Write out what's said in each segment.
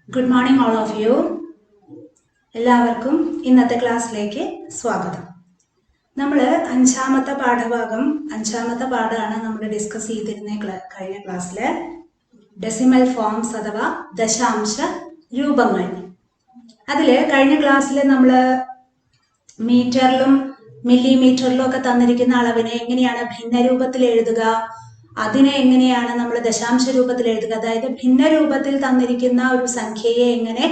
Good morning all of you. എല്ലാവർക്കും ഇന്നത്തെ ക്ലാസ്സിലേക്ക് സ്വാഗതം. നമ്മൾ അഞ്ചാമത്തെ പാഠമാണ് നമ്മൾ ഡിസ്കസ് ചെയ്തിരുന്ന കഴിഞ്ഞ ക്ലാസ്സിൽ ഡെസിമൽ ഫോംസ് അഥവാ ദശാംശ രൂപങ്ങൾ. അതിൽ കഴിഞ്ഞ ക്ലാസ്സിൽ നമ്മൾ മീറ്ററിലും മില്ലിമീറ്ററിലും ഒക്കെ തന്നിരിക്കുന്ന അളവിനെ എങ്ങനെയാണ് ഭിന്നരൂപത്തിൽ എഴുതുക, അതിനെ എങ്ങനെയാണ് നമ്മൾ ദശാംശ രൂപത്തിൽ എഴുതുക, അതായത് ഭിന്ന രൂപത്തിൽ തന്നിരിക്കുന്ന ഒരു സംഖ്യയെ എങ്ങനെ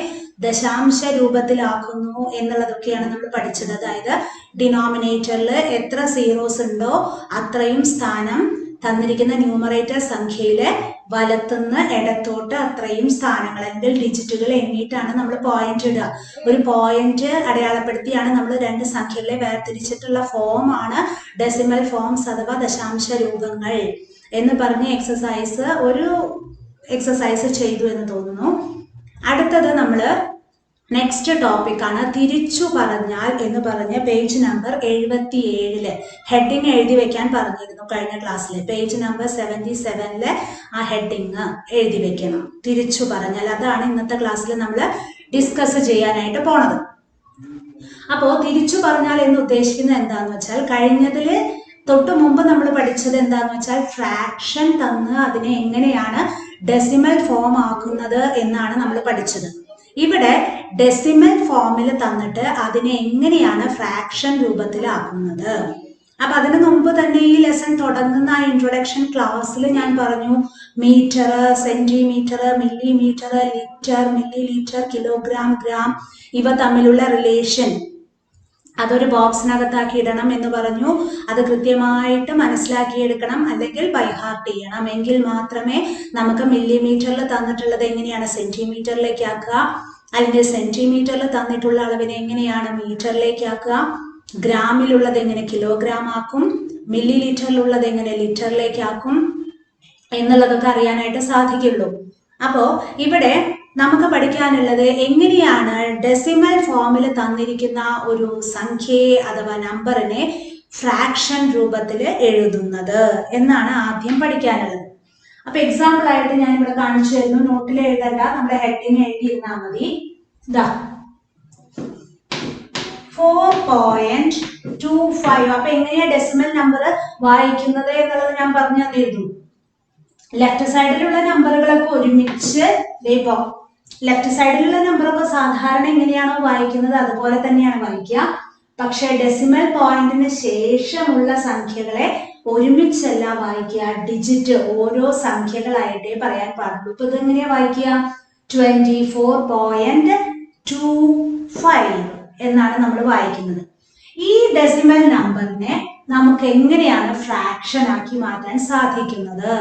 ദശാംശ രൂപത്തിലാക്കുന്നു എന്നുള്ളതൊക്കെയാണ് നമ്മൾ പഠിച്ചത്. അതായത് ഡിനോമിനേറ്ററിൽ എത്ര സീറോസ് ഉണ്ടോ അത്രയും സ്ഥാനം തന്നിരിക്കുന്ന ന്യൂമറേറ്റർ സംഖ്യയിലെ വലത്തുനിന്ന് ഇടത്തോട്ട് അത്രയും സ്ഥാനങ്ങൾ അല്ലെങ്കിൽ ഡിജിറ്റുകൾ എണ്ണിയിട്ടാണ് നമ്മൾ പോയിന്റ് ഇടുക. ഒരു പോയിന്റ് അടയാളപ്പെടുത്തിയാണ് നമ്മൾ രണ്ട് സംഖ്യകളെ വേർതിരിച്ചിട്ടുള്ള ഫോമാണ് ഡെസിമൽ ഫോംസ് അഥവാ ദശാംശ രൂപങ്ങൾ എന്ന് പറഞ്ഞ ഒരു എക്സസൈസ് ചെയ്തു എന്ന് തോന്നുന്നു. അടുത്തത് നമ്മൾ നെക്സ്റ്റ് ടോപ്പിക്കാണ് തിരിച്ചു പറഞ്ഞാൽ എന്ന് പറഞ്ഞ പേജ് നമ്പർ 77 ഹെഡിങ് എഴുതി വെക്കാൻ പറഞ്ഞിരുന്നു കഴിഞ്ഞ ക്ലാസ്സിൽ. പേജ് നമ്പർ 77 ആ ഹെഡിങ് എഴുതി വെക്കണം. തിരിച്ചു പറഞ്ഞാൽ അതാണ് ഇന്നത്തെ ക്ലാസ്സിൽ നമ്മൾ ഡിസ്കസ് ചെയ്യാനായിട്ട് പോണത്. അപ്പോൾ തിരിച്ചു പറഞ്ഞാൽ എന്ന് ഉദ്ദേശിക്കുന്നത് എന്താന്ന് വെച്ചാൽ കഴിഞ്ഞതിൽ തൊട്ട് മുമ്പ് നമ്മൾ പഠിച്ചത് എന്താന്ന് വെച്ചാൽ ഫ്രാക്ഷൻ തന്ന് അതിനെ എങ്ങനെയാണ് ഡെസിമൽ ഫോം ആക്കുന്നത് എന്നാണ് നമ്മൾ പഠിച്ചത്. ഇവിടെ ഡെസിമൽ ഫോമിൽ തന്നിട്ട് അതിനെ എങ്ങനെയാണ് ഫ്രാക്ഷൻ രൂപത്തിലാക്കുന്നത്. അപ്പൊ അതിനു മുമ്പ് തന്നെ ഈ ലെസൺ തുടങ്ങുന്ന ഇൻട്രൊഡക്ഷൻ ക്ലാസ്സിൽ ഞാൻ പറഞ്ഞു metre, centimetre, millimetre, litre, millilitre, kilogram, gram ഇവ തമ്മിലുള്ള റിലേഷൻ അതൊരു ബോക്സിനകത്താക്കി ഇടണം എന്ന് പറഞ്ഞു. അത് കൃത്യമായിട്ട് മനസ്സിലാക്കിയെടുക്കണം, അല്ലെങ്കിൽ ബൈഹാർട്ട് ചെയ്യണം. എങ്കിൽ മാത്രമേ നമുക്ക് മില്ലിമീറ്ററിൽ തന്നിട്ടുള്ളത് എങ്ങനെയാണ് സെന്റിമീറ്ററിലേക്ക് ആക്കുക, അല്ലെങ്കിൽ സെന്റിമീറ്ററിൽ തന്നിട്ടുള്ള അളവിനെ എങ്ങനെയാണ് മീറ്ററിലേക്ക് ആക്കുക, ഗ്രാമിലുള്ളത് എങ്ങനെ കിലോഗ്രാം ആക്കും, മില്ലി ലിറ്ററിലുള്ളത് എങ്ങനെ ലിറ്ററിലേക്ക് ആക്കും എന്നുള്ളതൊക്കെ അറിയാനായിട്ട് സാധിക്കുള്ളൂ. അപ്പോ ഇവിടെ നമുക്ക് പഠിക്കാനുള്ളത് എങ്ങനെയാണ് ഡെസിമൽ ഫോമിൽ തന്നിരിക്കുന്ന ഒരു സംഖ്യയെ അഥവാ നമ്പറിനെ ഫ്രാക്ഷൻ രൂപത്തിൽ എഴുതുന്നത് എന്നാണ് ആദ്യം പഠിക്കാനുള്ളത്. അപ്പൊ എക്സാമ്പിൾ ആയിട്ട് ഞാൻ ഇവിടെ കാണിച്ചു തരുന്നു. നോട്ടിൽ എഴുതണ്ട, നമ്മുടെ ഹെഡിങ് എഴുതിയിരുന്നാൽ മതി. ഇതാ 4.25. അപ്പൊ എങ്ങനെയാ ഡെസിമൽ നമ്പർ വായിക്കുന്നത് എന്നുള്ളത് ഞാൻ പറഞ്ഞു തന്നിരുന്നു. ലെഫ്റ്റ് സൈഡിലുള്ള നമ്പറുകളൊക്കെ ഒരുമിച്ച് ഇപ്പോ ലെഫ്റ്റ് സൈഡിലുള്ള നമ്പറൊക്കെ സാധാരണ എങ്ങനെയാണോ വായിക്കുന്നത് അതുപോലെ തന്നെയാണ് വായിക്കുക. പക്ഷെ ഡെസിമൽ പോയിന്റിന് ശേഷമുള്ള സംഖ്യകളെ ഒരുമിച്ചല്ല വായിക്കുക, ഡിജിറ്റ് ഓരോ സംഖ്യകളായിട്ടേ പറയാൻ പാടുള്ളൂ. ഇപ്പൊ ഇതെങ്ങനെയാ വായിക്കുക? 24.25 എന്നാണ് നമ്മൾ വായിക്കുന്നത്. ഈ ഡെസിമൽ നമ്പറിനെ നമുക്ക് എങ്ങനെയാണ് ഫ്രാക്ഷൻ ആക്കി മാറ്റാൻ സാധിക്കുന്നത്?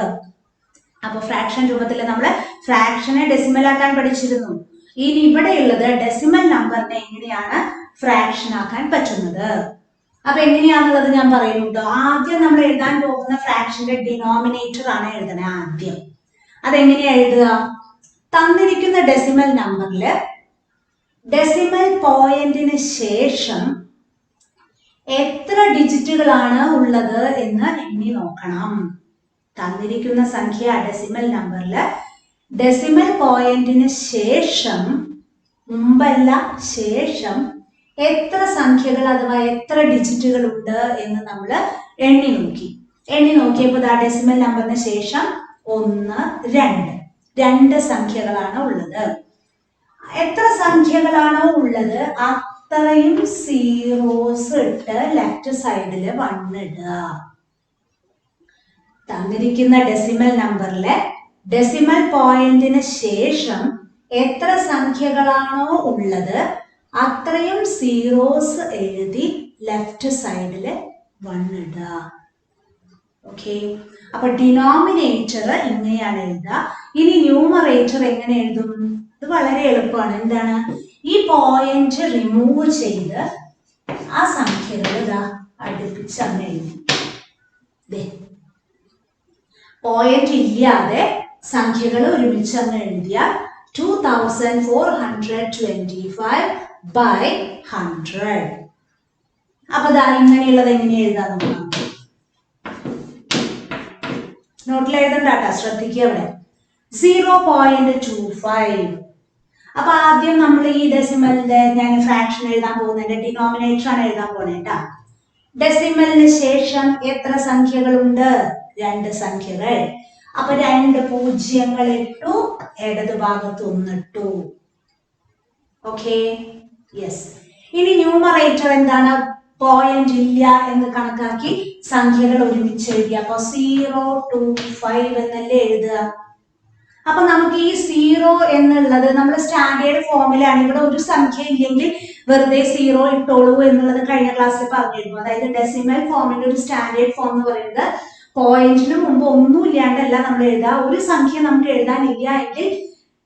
അപ്പൊ ഫ്രാക്ഷൻ രൂപത്തിൽ നമ്മൾ ഫ്രാക്ഷനെ ഡെസിമൽ ആക്കാൻ പഠിച്ചിരുന്നു. ഇനി ഇവിടെയുള്ളത് ഡെസിമൽ നമ്പറിനെ എങ്ങനെയാണ് ഫ്രാക്ഷൻ ആക്കാൻ പറ്റുന്നത്. അപ്പൊ എങ്ങനെയാണുള്ളത് ഞാൻ പറയുന്നുണ്ടോ. ആദ്യം നമ്മൾ എഴുതാൻ പോകുന്ന ഫ്രാക്ഷന്റെ ഡിനോമിനേറ്റർ ആണ് എഴുതണേ ആദ്യം. അതെങ്ങനെയാ എഴുതുക? തന്നിരിക്കുന്ന ഡെസിമൽ നമ്പറില് ഡെസിമൽ പോയിന്റിന് ശേഷം എത്ര ഡിജിറ്റുകളാണ് ഉള്ളത് എന്ന് എണ്ണി നോക്കണം. തന്നിരിക്കുന്ന സംഖ്യ ഡെസിമൽ നമ്പറില് ഡെസിമൽ പോയിന്റിന് ശേഷം, മുമ്പല്ല ശേഷം, എത്ര സംഖ്യകൾ അഥവാ എത്ര ഡിജിറ്റുകൾ ഉണ്ട് എന്ന് നമ്മൾ എണ്ണി നോക്കിയപ്പോൾ ഡെസിമൽ നമ്പറിന് ശേഷം 1, 2 സംഖ്യകളാണ് ഉള്ളത്. എത്ര സംഖ്യകളാണോ ഉള്ളത് അത്രയും സീറോസ് ഇട്ട് ലെഫ്റ്റ് സൈഡില് 1 ഇടുക. തന്നിരിക്കുന്ന ഡെസിമൽ നമ്പറിലെ ഡെസിമൽ പോയിന്റിന് ശേഷം എത്ര സംഖ്യകളാണോ ഉള്ളത് അത്രയും സീറോസ് എഴുതി ലെഫ്റ്റ് സൈഡില് 1 ഇടുക. ഓക്കെ, അപ്പൊ ഡിനോമിനേറ്റർ ഇങ്ങനെയാണ് എഴുതുക. ഇനി ന്യൂമറേറ്റർ എങ്ങനെ എഴുതും? ഇത് വളരെ എളുപ്പമാണ്. എന്താണ്? ഈ പോയിന്റ് റിമൂവ് ചെയ്ത് ആ സംഖ്യകൾ അടുപ്പിച്ച് അങ്ങ് എഴുതി. പോയിന്റ് ഇല്ലാതെ സംഖ്യകൾ ഒരുമിച്ച് അങ്ങ് എഴുതിയാൽ 2425/100. അപ്പൊ ഇങ്ങനെയുള്ളത് എങ്ങനെ എഴുതാൻ നോക്കാം. നോട്ടിൽ എഴുതണ്ട, ശ്രദ്ധിക്കുക. അവിടെ 0.25 അപ്പൊ ആദ്യം നമ്മൾ ഈ ഡെസിമലിന്റെ ഞാൻ ഫ്രാക്ഷൻ എഴുതാൻ പോകുന്നതിന്റെ ഡിനോമിനേറ്റർ ആണ് എഴുതാൻ പോകുന്നത് കേട്ടാ. ഡെസിമലിന് ശേഷം എത്ര സംഖ്യകളുണ്ട്? 2 സംഖ്യകൾ. അപ്പൊ 2 പൂജ്യങ്ങൾ ഇട്ടു, ഇടതുഭാഗത്ത് 1 ഇട്ടു. Okay, yes. ഇനി ന്യൂമറേറ്റർ എന്താണ്? പോയിന്റ് ഇല്ല എന്ന് കണക്കാക്കി സംഖ്യകൾ ഒരുമിച്ച് എഴുതി. അപ്പൊ 0 to 5 എന്നല്ലേ എഴുതുക. അപ്പൊ നമുക്ക് ഈ 0 എന്നുള്ളത് നമ്മൾ സ്റ്റാൻഡേർഡ് ഫോമിലാണ്. ഇവിടെ ഒരു സംഖ്യ ഇല്ലെങ്കിൽ വെറുതെ 0 ഇട്ടോളൂ എന്നുള്ളത് കഴിഞ്ഞ ക്ലാസ്സിൽ പറഞ്ഞിരുന്നു. അതായത് ഡെസിമൽ ഫോമിന്റെ ഒരു സ്റ്റാൻഡേർഡ് ഫോം എന്ന് പറയുന്നത് പോയിന്റിന് മുമ്പ് ഒന്നും ഇല്ലാണ്ടല്ല നമ്മൾ എഴുതുക. ഒരു സംഖ്യ നമുക്ക് എഴുതാനില്ല എങ്കിൽ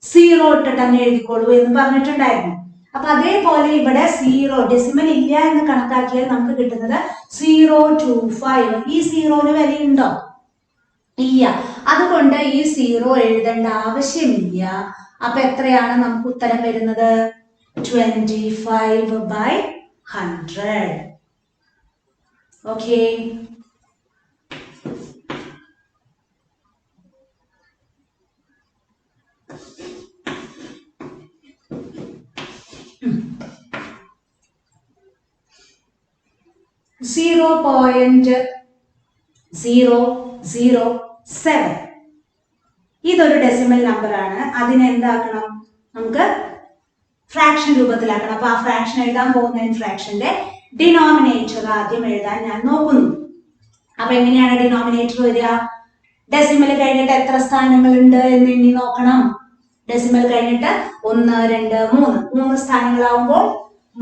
0 ഇട്ടിട്ട് തന്നെ എഴുതിക്കോളൂ എന്ന് പറഞ്ഞിട്ടുണ്ടായിരുന്നു. അപ്പൊ അതേപോലെ ഇവിടെ 0 ഡെസിമൽ ഇല്ല എന്ന് കണക്കാക്കിയാൽ നമുക്ക് കിട്ടുന്നത് 0 to 5. ഈ 0ന് വിലയുണ്ടോ? ഇല്ല. അതുകൊണ്ട് ഈ 0 എഴുതേണ്ട ആവശ്യമില്ല. അപ്പൊ എത്രയാണ് നമുക്ക് ഉത്തരം വരുന്നത്? 25/100. ഓക്കെ, .007 ഇതൊരു ഡെസിമൽ നമ്പർ ആണ്. അതിനെന്താക്കണം? നമുക്ക് ഫ്രാക്ഷൻ രൂപത്തിലാക്കണം. അപ്പൊ ആ ഫ്രാക്ഷൻ എഴുതാൻ പോകുന്ന ഫ്രാക്ഷന്റെ ഡിനോമിനേറ്റർ ആദ്യം എഴുതാൻ ഞാൻ നോക്കുന്നു. അപ്പൊ എങ്ങനെയാണ് ഡിനോമിനേറ്റർ വരിക? ഡെസിമൽ കഴിഞ്ഞിട്ട് എത്ര സ്ഥാനങ്ങളുണ്ട് എന്ന് എണ്ണി നോക്കണം. ഡെസിമൽ കഴിഞ്ഞിട്ട് 1, 2, 3 സ്ഥാനങ്ങളാവുമ്പോൾ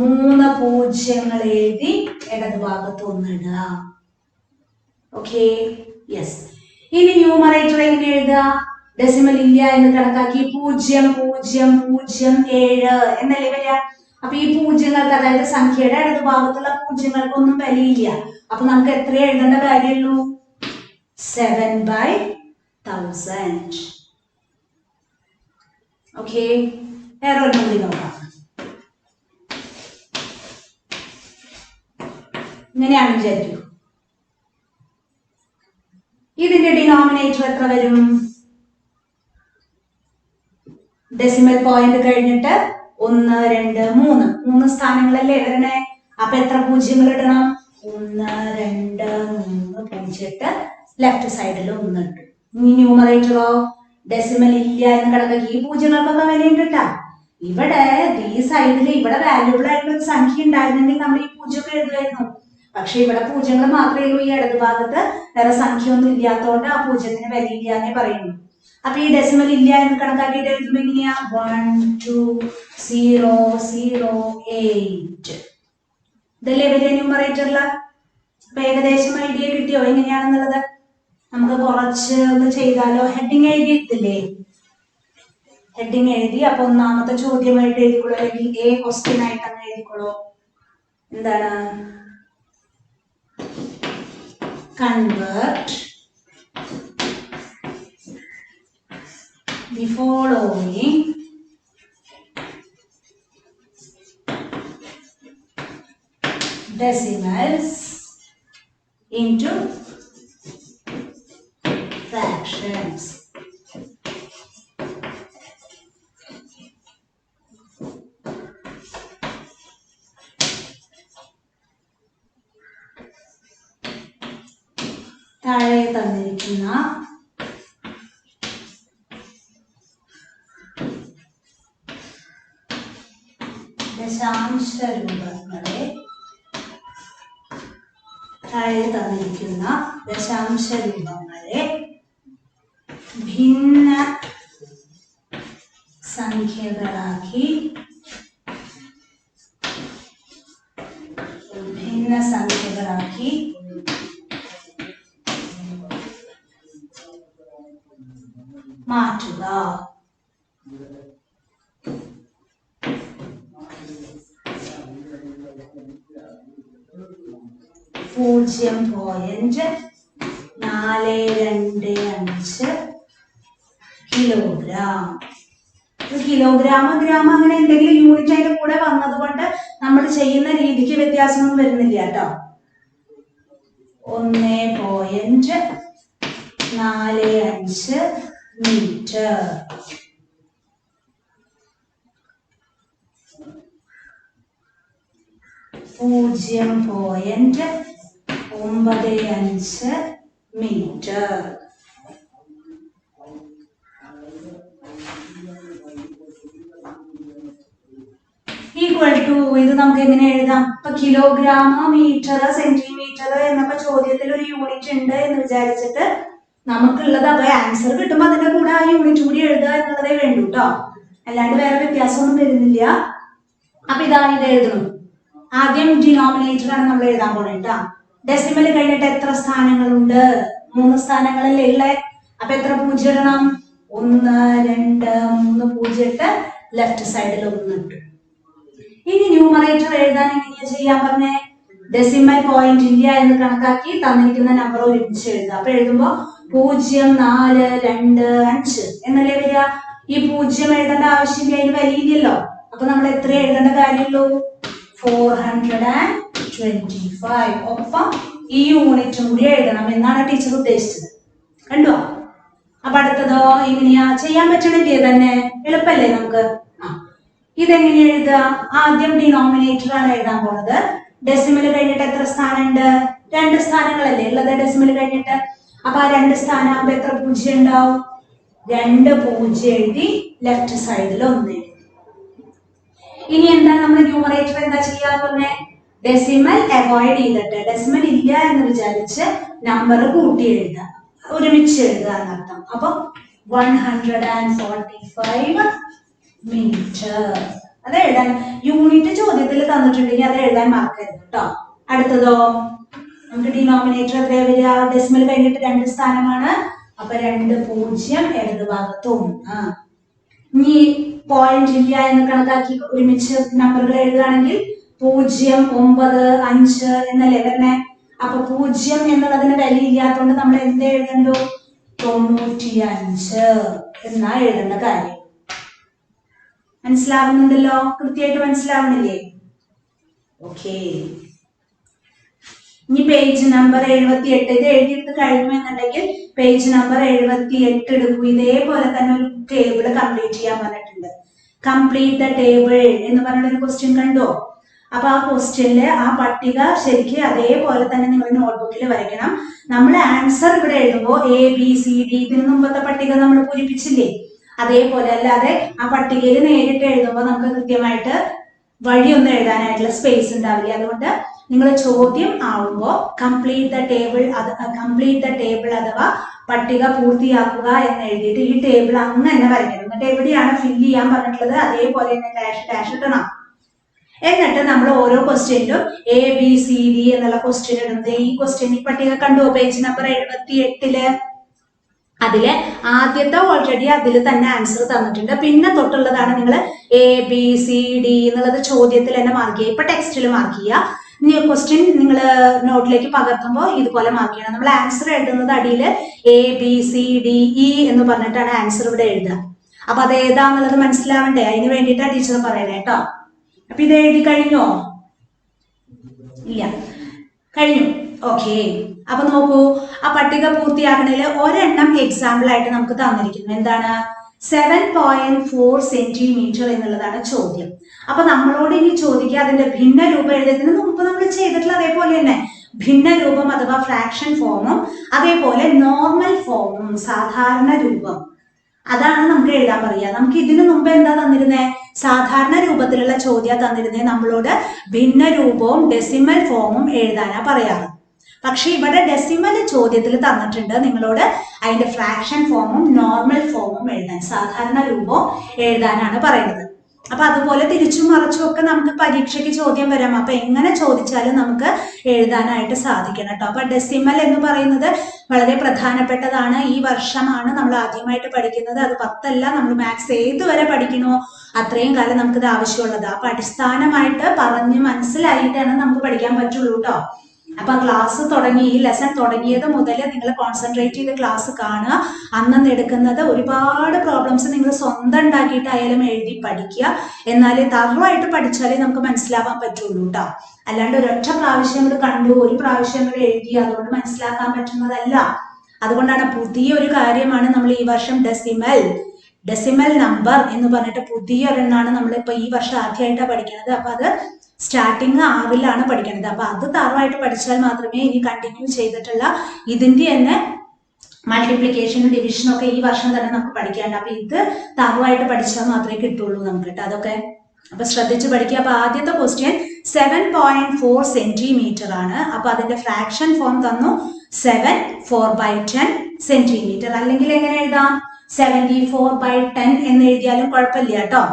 3 പൂജ്യങ്ങൾ എഴുതി ഇടതുഭാഗത്ത് 1 ഇടുക. Okay, yes. ഇനി ന്യൂമറേറ്റർ എങ്ങനെ എഴുതുക? ഡെസിമൽ ഇല്ല എന്ന് കണക്കാക്കി 0.007 എന്നല്ലേ വരിക. അപ്പൊ ഈ പൂജ്യങ്ങൾക്ക്, അതായത് സംഖ്യയുടെ ഇടതുഭാഗത്തുള്ള പൂജ്യങ്ങൾക്കൊന്നും വിലയില്ല. അപ്പൊ നമുക്ക് എത്ര എഴുതേണ്ട കാര്യമുള്ളൂ? 7/1000. ഓക്കെ, വേറെ ഒന്നുകൂടി നോക്കാം. ഇങ്ങനെയാണ് വിചാരിക്കൂ. ഇതിന്റെ ഡിനോമിനേറ്റർ എത്ര വരും? ഡെസിമൽ പോയിന്റ് കഴിഞ്ഞിട്ട് 1, 2, 3 സ്ഥാനങ്ങളല്ലേ വരണേ. അപ്പൊ എത്ര പൂജ്യങ്ങൾ ഇടണം? 1, 2, 3 പൂജ്യട്ട് ലെഫ്റ്റ് സൈഡിൽ 1 ഇട്ടു. ഇനി ന്യൂമറേറ്ററോ? ഡെസിമൽ ഇല്ല എന്ന് കണക്കാക്കി ഈ പൂജ്യങ്ങൾക്കൊക്കെ വിലയുണ്ട് കേട്ടാ. ഇവിടെ ഈ സൈഡിൽ ഇവിടെ വാല്യൂബിൾ ആയിട്ടുള്ള ഒരു സംഖ്യ ഉണ്ടായിരുന്നെങ്കിൽ നമ്മൾ ഈ പൂജ്യമൊക്കെ എഴുതുമായിരുന്നു. പക്ഷെ ഇവിടെ പൂജ്യങ്ങൾ മാത്രമേ ഉള്ളൂ. ഈ ഇടതുഭാഗത്ത് വേറെ സംഖ്യ ഒന്നും ഇല്ലാത്തതുകൊണ്ട് ആ പൂജ്യത്തിന് വിലയില്ല എന്നേ പറയുന്നു. അപ്പൊ ഈ ഡെസിമൽ ഇല്ല എന്ന് കണക്കാക്കിയിട്ട് എഴുതുമ്പോ എങ്ങനെയാ? 12008 ഇതല്ലേ വലിയ ന്യൂമറേറ്ററില്. അപ്പൊ ഏകദേശം ഐഡിയ കിട്ടിയോ എങ്ങനെയാണെന്നുള്ളത്? നമുക്ക് കുറച്ച് ഒന്ന് ചെയ്താലോ? ഹെഡിങ് എഴുതിയിട്ടില്ലേ? ഹെഡിങ് എഴുതി. അപ്പൊ ഒന്നാമത്തെ ചോദ്യമായിട്ട് എഴുതിക്കോളൂ, അല്ലെങ്കിൽ A ക്വസ്റ്റ്യൻ ആയിട്ടൊന്ന് എഴുതിക്കോളൂ. എന്താണ്? Convert the following decimals into fractions. താഴെ തന്നിരിക്കുന്ന ദശാംശ രൂപങ്ങളെ ഭിന്ന സംഖ്യകളാക്കി മാറ്റുക. 0.425 കിലോഗ്രാം. കിലോഗ്രാം, ഗ്രാം അങ്ങനെ എന്തെങ്കിലും യൂണിറ്റ് അതിന്റെ കൂടെ വന്നത് കൊണ്ട് നമ്മൾ ചെയ്യുന്ന രീതിക്ക് വ്യത്യാസമൊന്നും വരുന്നില്ല കേട്ടോ. 1.45 മീറ്റർ. 0.95 മീറ്റർ. ഈക്വൽ ടു ഇത് നമുക്ക് എങ്ങനെ എഴുതാം? ഇപ്പൊ കിലോഗ്രാം, മീറ്റർ, സെന്റിമീറ്റർ എന്നൊക്കെ ചോദ്യത്തിൽ ഒരു യൂണിറ്റ് ഉണ്ട് എന്ന് വിചാരിച്ചിട്ട് നമുക്കുള്ളത് അപ്പൊ ആൻസർ കിട്ടുമ്പോ അതിന്റെ കൂടെ ആ യൂണിറ്റ് കൂടി എഴുതുക എന്നുള്ളതേ വേണ്ടൂ കേട്ടോ. അല്ലാണ്ട് വേറെ വ്യത്യാസമൊന്നും വരുന്നില്ല. അപ്പൊ ഇത് എഴുതണം. ആദ്യം ഡിനോമിനേറ്റർ ആണ് നമ്മൾ എഴുതാൻ പോണേ കേട്ടോ. ഡെസിമൽ കഴിഞ്ഞിട്ട് എത്ര സ്ഥാനങ്ങളുണ്ട്? 3 സ്ഥാനങ്ങളല്ലേ ഉള്ളേ. അപ്പൊ എത്ര പൂജ്യം ഇടണം? 1 2 3 പൂജ്യം ഇട്ട് ലെഫ്റ്റ് സൈഡിൽ 1 ഇട്ടു. ഇനി ന്യൂമറേറ്റർ എഴുതാൻ എങ്ങനെയാ ചെയ്യാൻ പറഞ്ഞേ? ഡെസിമൽ പോയിന്റ് ഇല്ല എന്ന് കണക്കാക്കി തന്നിരിക്കുന്ന നമ്പർ ഒരുമിച്ച് എഴുതുക. അപ്പൊ എഴുതുമ്പോ 0 4 2 5 എന്നല്ലേ വരിക. ഈ 0 എഴുതേണ്ട ആവശ്യമില്ല, അതിന് വലിയില്ലല്ലോ. അപ്പൊ നമ്മൾ എത്ര എഴുതേണ്ട കാര്യമുള്ളൂ? 425. ഒപ്പം ഈ യൂണിറ്റും കൂടി എഴുതണം എന്നാണ് ടീച്ചർ ഉദ്ദേശിച്ചത്. കണ്ടോ? അപ്പൊ അടുത്തതോ എങ്ങനെയാ ചെയ്യാൻ പറ്റണില്ലേ? തന്നെ എളുപ്പല്ലേ നമുക്ക്. ഇതെങ്ങനെ എഴുതുക? ആദ്യം ഡിനോമിനേറ്റർ ആണ് എഴുതാൻ പോണത്. ഡെസിമൽ കഴിഞ്ഞിട്ട് എത്ര സ്ഥാനമുണ്ട്? 2 സ്ഥാനങ്ങളല്ലേ ഉള്ളത് ഡെസിമൽ കഴിഞ്ഞിട്ട്. അപ്പൊ ആ 2 സ്ഥാനം ആകുമ്പോ എത്ര പൂജ്യം ഉണ്ടാവും? 2 പൂജ്യം എഴുതി ലെഫ്റ്റ് സൈഡിൽ 1 എഴുതി. ഇനി എന്താ നമ്മൾ ന്യൂമറേറ്റർ എന്താ ചെയ്യാന്ന് പറഞ്ഞേ? ഡെസിമൽ അവോയ്ഡ് ചെയ്തിട്ട്, ഡെസിമൽ ഇല്ല എന്ന് വിചാരിച്ച് നമ്പർ കൂട്ടി എഴുതുക, ഒരുമിച്ച് എഴുതുക എന്നർത്ഥം. അപ്പൊ 145 മീറ്റർ അത് എഴുതാൻ. യൂണിറ്റ് ചോദ്യത്തിൽ തന്നിട്ടുണ്ടെങ്കിൽ അത് എഴുതാൻ മറക്കരുത് കേട്ടോ. അടുത്തതോ നമുക്ക് ഡിനോമിനേറ്റർ എത്രയാ വരിക? ഡെസിമൽ കഴിഞ്ഞിട്ട് 2 സ്ഥാനമാണ്. അപ്പൊ 2 പൂജ്യം ഇടത് ഭാഗത്ത് 1. ഇനി പോയിന്റ് ഇല്ല എന്ന് കണക്കാക്കി ഒരുമിച്ച് നമ്പറുകൾ എഴുതുകയാണെങ്കിൽ 0 9 5 എന്നല്ലേ വരണേ. അപ്പൊ 0 എന്നുള്ളതിന് വില ഇല്ലാത്തതുകൊണ്ട് നമ്മൾ എന്ത് എഴുതണ്ടു? 95 എന്നാ എഴുതേണ്ട കാര്യം. മനസ്സിലാവുന്നുണ്ടല്ലോ? കൃത്യമായിട്ട് മനസ്സിലാവുന്നില്ലേ? ഓക്കെ. ഇനി പേജ് നമ്പർ 78 ഇത് എഴുതിയിട്ട് കഴിഞ്ഞു എന്നുണ്ടെങ്കിൽ പേജ് നമ്പർ 78 എടുക്കും. ഇതേപോലെ തന്നെ ഒരു ടേബിൾ കംപ്ലീറ്റ് ചെയ്യാൻ പറഞ്ഞിട്ടുണ്ട്. കംപ്ലീറ്റ് ദ ടേബിൾ എന്ന് പറഞ്ഞൊരു ക്വസ്റ്റ്യൻ കണ്ടോ? അപ്പൊ ആ ക്വസ്റ്റ്യനില് ആ പട്ടിക ശരിക്കും അതേപോലെ തന്നെ നിങ്ങൾ നോട്ട്ബുക്കിൽ വരയ്ക്കണം. നമ്മൾ ആൻസർ ഇവിടെ എഴുതുമ്പോൾ ABCD ഇതിന് മുമ്പത്തെ പട്ടിക നമ്മൾ പൂരിപ്പിച്ചില്ലേ, അതേപോലെ. അല്ലാതെ ആ പട്ടികയിൽ നേരിട്ട് എഴുതുമ്പോൾ നമുക്ക് കൃത്യമായിട്ട് വഴിയൊന്നും എഴുതാനായിട്ടുള്ള സ്പേസ് ഉണ്ടാവില്ല. അതുകൊണ്ട് നിങ്ങൾ ചോദ്യം ആവുമ്പോൾ കംപ്ലീറ്റ് ദ ടേബിൾ അഥവാ പട്ടിക പൂർത്തിയാക്കുക എന്ന് എഴുതിയിട്ട് ഈ ടേബിൾ അങ്ങ് തന്നെ വരയ്ക്കണം. എന്നിട്ട് എവിടെയാണ് ഫില്ല് ചെയ്യാൻ പറഞ്ഞിട്ടുള്ളത് അതേപോലെ തന്നെ ഡാഷ് ഇടണം. എന്നിട്ട് നമ്മൾ ഓരോ ക്വസ്റ്റ്യനിലും ABCD എന്നുള്ള ക്വസ്റ്റ്യൻ ഇടുന്നത്. ഈ ക്വസ്റ്റ്യൻ ഈ പട്ടിക കണ്ടു പേജ് നമ്പർ 78 അതില് ആദ്യത്തെ ഓൾറെഡി അതിൽ തന്നെ ആൻസർ തന്നിട്ടുണ്ട്. പിന്നെ തൊട്ടുള്ളതാണ് നിങ്ങൾ ABCD എന്നുള്ളത് ചോദ്യത്തിൽ തന്നെ മാർക്ക് ചെയ്യുക. ഇപ്പൊ ടെക്സ്റ്റിൽ മാർക്ക് ചെയ്യുക. ഇനി ക്വസ്റ്റ്യൻ നിങ്ങൾ നോട്ടിലേക്ക് പകർത്തുമ്പോൾ ഇതുപോലെ മാർക്ക് ചെയ്യണം. നമ്മൾ ആൻസർ എഴുതുന്നത് അടിയിൽ ABCDE എന്ന് പറഞ്ഞിട്ടാണ് ആൻസർ ഇവിടെ എഴുതുക. അപ്പൊ അത് ഏതാന്നുള്ളത് മനസ്സിലാവണ്ടേ? അതിന് വേണ്ടിയിട്ടാണ് ടീച്ചർ പറയണേ കേട്ടോ. അപ്പൊ ഇത് എഴുതി കഴിഞ്ഞോ? ഇല്ല, കഴിഞ്ഞു. ഓക്കെ. അപ്പൊ നോക്കൂ, ആ പട്ടിക പൂർത്തിയാക്കണതിൽ ഒരെണ്ണം എക്സാമ്പിൾ ആയിട്ട് നമുക്ക് തന്നിരിക്കുന്നു. എന്താണ്? 7.4 സെന്റിമീറ്റർ എന്നുള്ളതാണ് ചോദ്യം. അപ്പൊ നമ്മളോട് ഇനി ചോദിക്കുക അതിന്റെ ഭിന്ന രൂപം എഴുതുന്നതിന് മുമ്പ് നമ്മൾ ചെയ്തിട്ടുള്ള അതേപോലെ തന്നെ ഭിന്ന രൂപം അഥവാ ഫ്രാക്ഷൻ ഫോമും അതേപോലെ നോർമൽ ഫോമും സാധാരണ രൂപം അതാണ് നമുക്ക് എഴുതാൻ പറയുക. നമുക്ക് ഇതിനു മുമ്പ് എന്താ തന്നിരുന്നേ? സാധാരണ രൂപത്തിലുള്ള ചോദ്യം തന്നിരുന്നേ. നമ്മളോട് ഭിന്ന രൂപവും ഡെസിമൽ ഫോമും എഴുതാനാ പറയാറ്. പക്ഷെ ഇവിടെ ഡെസിമൽ ചോദ്യത്തിൽ തന്നിട്ടുണ്ട് നിങ്ങളോട് അതിന്റെ ഫ്രാക്ഷൻ ഫോമും നോർമൽ ഫോമും എഴുതാൻ, സാധാരണ രൂപവും എഴുതാനാണ് പറയുന്നത്. അപ്പൊ അതുപോലെ തിരിച്ചും മറിച്ചും ഒക്കെ നമുക്ക് പരീക്ഷയ്ക്ക് ചോദ്യം വരാം. അപ്പൊ എങ്ങനെ ചോദിച്ചാലും നമുക്ക് എഴുതാനായിട്ട് സാധിക്കണം കേട്ടോ. അപ്പൊ ഡെസിമൽ എന്ന് പറയുന്നത് വളരെ പ്രധാനപ്പെട്ടതാണ്. ഈ വർഷമാണ് നമ്മൾ ആദ്യമായിട്ട് പഠിക്കുന്നത്. അത് 10 അല്ല, നമ്മൾ മാത്സ് ഏതുവരെ പഠിക്കണോ അത്രയും കാലം നമുക്കിത് ആവശ്യമുള്ളത്. അപ്പൊ അടിസ്ഥാനമായിട്ട് പറഞ്ഞ് മനസ്സിലായിട്ടാണ് നമുക്ക് പഠിക്കാൻ പറ്റുള്ളൂ കേട്ടോ. അപ്പൊ ക്ലാസ് തുടങ്ങി, ഈ ലെസൺ തുടങ്ങിയത് മുതൽ നിങ്ങൾ കോൺസെൻട്രേറ്റ് ചെയ്ത് ക്ലാസ് കാണുക. അന്നന്ന് എടുക്കുന്നത് ഒരുപാട് പ്രോബ്ലംസ് നിങ്ങൾ സ്വന്തം ഉണ്ടാക്കിയിട്ടായാലും എഴുതി പഠിക്കുക. എന്നാലേ തറവായിട്ട് പഠിച്ചാലേ നമുക്ക് മനസ്സിലാവാൻ പറ്റുള്ളൂ കേട്ടോ. അല്ലാണ്ട് ഒരൊറ്റ പ്രാവശ്യം കൂടെ കണ്ടു, ഒരു പ്രാവശ്യം കൂടെ എഴുതി അതുകൊണ്ട് മനസ്സിലാക്കാൻ പറ്റുന്നതല്ല. അതുകൊണ്ടാണ് പുതിയൊരു കാര്യമാണ് നമ്മൾ ഈ വർഷം ഡെസിമൽ ഡെസിമൽ നമ്പർ എന്ന് പറഞ്ഞിട്ട് പുതിയൊരെണ്ണാണ് നമ്മളിപ്പോൾ ഈ വർഷം ആദ്യമായിട്ടാണ് പഠിക്കുന്നത്. അപ്പൊ അത് സ്റ്റാർട്ടിങ് 6ലാണ് പഠിക്കുന്നത്. അപ്പൊ അത് തറവായിട്ട് പഠിച്ചാൽ മാത്രമേ ഇനി കണ്ടിന്യൂ ചെയ്തിട്ടുള്ള ഇതിന്റെ തന്നെ മൾട്ടിപ്ലിക്കേഷനും ഡിവിഷനും ഒക്കെ ഈ വർഷം തന്നെ നമുക്ക് പഠിക്കാണ്ട്. അപ്പൊ ഇത് തറവായിട്ട് പഠിച്ചാൽ മാത്രമേ കിട്ടുള്ളൂ നമുക്ക് കേട്ടോ അതൊക്കെ. അപ്പൊ ശ്രദ്ധിച്ച് പഠിക്കുക. അപ്പൊ ആദ്യത്തെ ക്വസ്റ്റ്യൻ 7.4 സെന്റിമീറ്റർ ആണ്. അപ്പൊ അതിന്റെ ഫ്രാക്ഷൻ ഫോം തന്നു 7 4/10 സെന്റിമീറ്റർ. അല്ലെങ്കിൽ എങ്ങനെ എഴുതാം? 74/10 എന്ന് എഴുതിയാലും കുഴപ്പമില്ല കേട്ടോ.